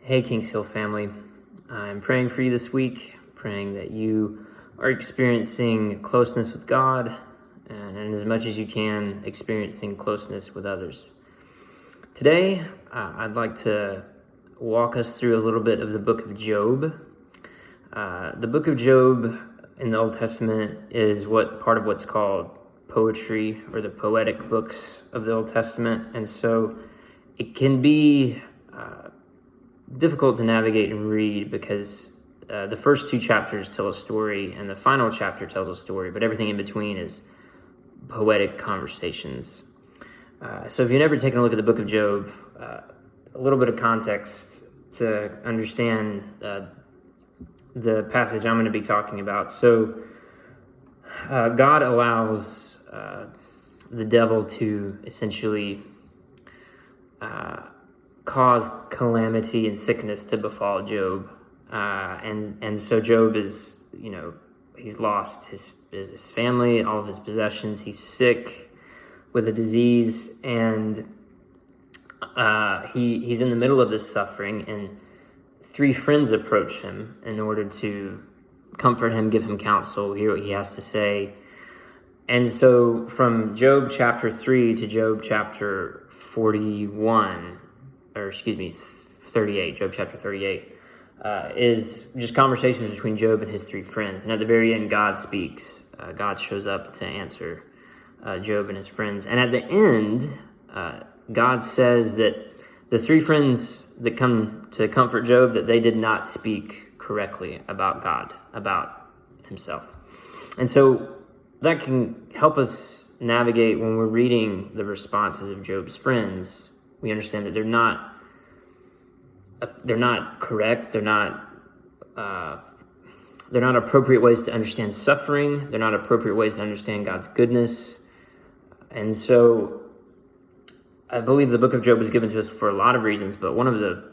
Hey, Kings Hill family. I'm praying for you this week, praying that you are experiencing closeness with God and as much as you can, experiencing closeness with others. Today, I'd like to walk us through a little bit of the book of Job. The book of Job in the Old Testament is part of what's called poetry, or the poetic books of the Old Testament. And so it can be difficult to navigate and read because the first two chapters tell a story and the final chapter tells a story, but everything in between is poetic conversations. So if you've never taken a look at the book of Job, a little bit of context to understand the passage I'm going to be talking about. So God allows the devil to essentially cause calamity and sickness to befall Job. And so Job is, he's lost his family, all of his possessions. He's sick with a disease, and he's in the middle of this suffering, and three friends approach him in order to comfort him, give him counsel, hear what he has to say. And so from Job chapter 3 to Job chapter 38, Job chapter 38, is just conversations between Job and his three friends. And at the very end, God speaks. God shows up to answer Job and his friends. And at the end, God says that the three friends that come to comfort Job, that they did not speak correctly about God, about himself. And so that can help us navigate when we're reading the responses of Job's friends. We understand that they're not correct. They're not appropriate ways to understand suffering. They're not appropriate ways to understand God's goodness. And so I believe the book of Job was given to us for a lot of reasons, but one of the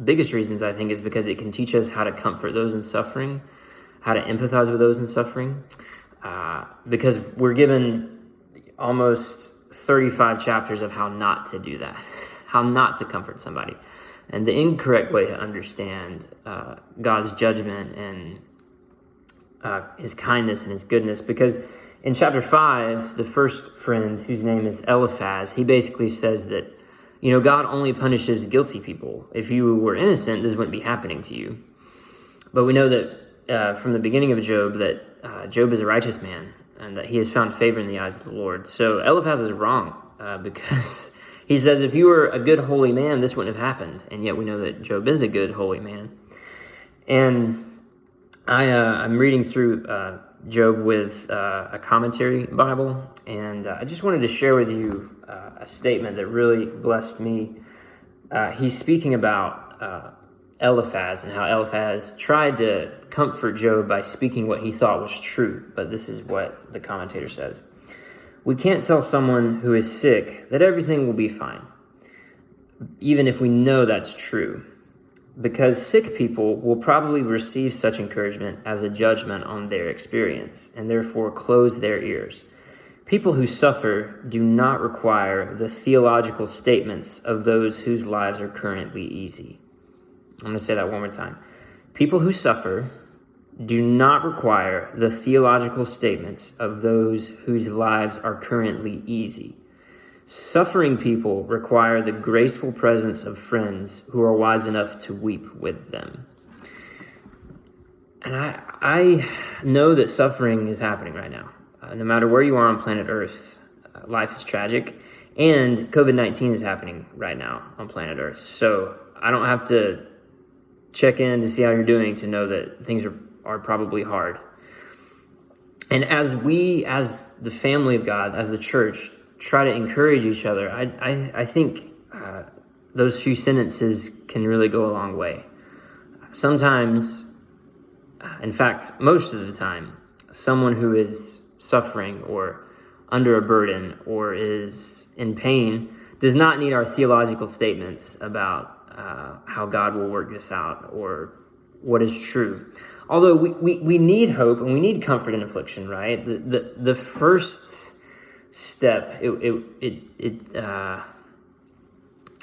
biggest reasons, I think, is because it can teach us how to comfort those in suffering, how to empathize with those in suffering, because we're given almost 35 chapters of how not to do that, how not to comfort somebody, and the incorrect way to understand God's judgment and his kindness and his goodness. Because in chapter 5, the first friend, whose name is Eliphaz, he basically says that, God only punishes guilty people. If you were innocent, this wouldn't be happening to you. But we know that from the beginning of Job, that Job is a righteous man and that he has found favor in the eyes of the Lord. So Eliphaz is wrong because he says if you were a good, holy man, this wouldn't have happened. And yet we know that Job is a good, holy man. And I'm reading through Job with a commentary Bible, and I just wanted to share with you a statement that really blessed me. He's speaking about Eliphaz and how Eliphaz tried to comfort Job by speaking what he thought was true, but this is what the commentator says. We can't tell someone who is sick that everything will be fine, even if we know that's true, because sick people will probably receive such encouragement as a judgment on their experience and therefore close their ears. People who suffer do not require the theological statements of those whose lives are currently easy. I'm going to say that one more time. People who suffer do not require the theological statements of those whose lives are currently easy. Suffering people require the graceful presence of friends who are wise enough to weep with them. And I know that suffering is happening right now. No matter where you are on planet Earth, life is tragic, and COVID-19 is happening right now on planet Earth. So I don't have to check in to see how you're doing to know that things are probably hard. And as the family of God, as the church, try to encourage each other, I think those few sentences can really go a long way. Sometimes, in fact, most of the time, someone who is suffering or under a burden or is in pain does not need our theological statements about how God will work this out or what is true. Although we need hope and we need comfort in affliction, right? The first step,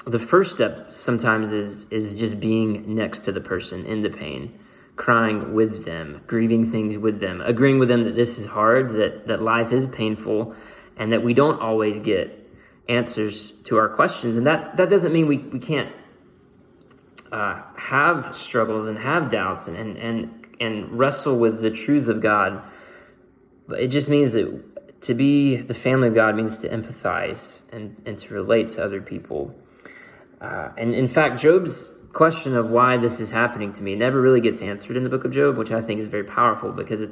the first step sometimes is just being next to the person in the pain, crying with them, grieving things with them, agreeing with them that this is hard, that life is painful, and that we don't always get answers to our questions. And that doesn't mean we can't have struggles and have doubts and wrestle with the truths of God. But it just means that to be the family of God means to empathize and to relate to other people. And in fact, Job's question of why this is happening to me never really gets answered in the book of Job, which I think is very powerful, because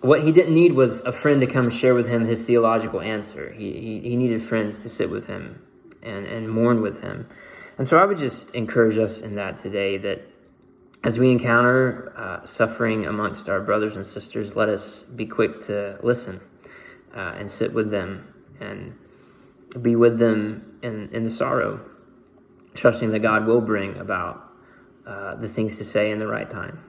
what he didn't need was a friend to come share with him his theological answer. He needed friends to sit with him and mourn with him. And so I would just encourage us in that today, that as we encounter suffering amongst our brothers and sisters, let us be quick to listen and sit with them and be with them in the sorrow, trusting that God will bring about the things to say in the right time.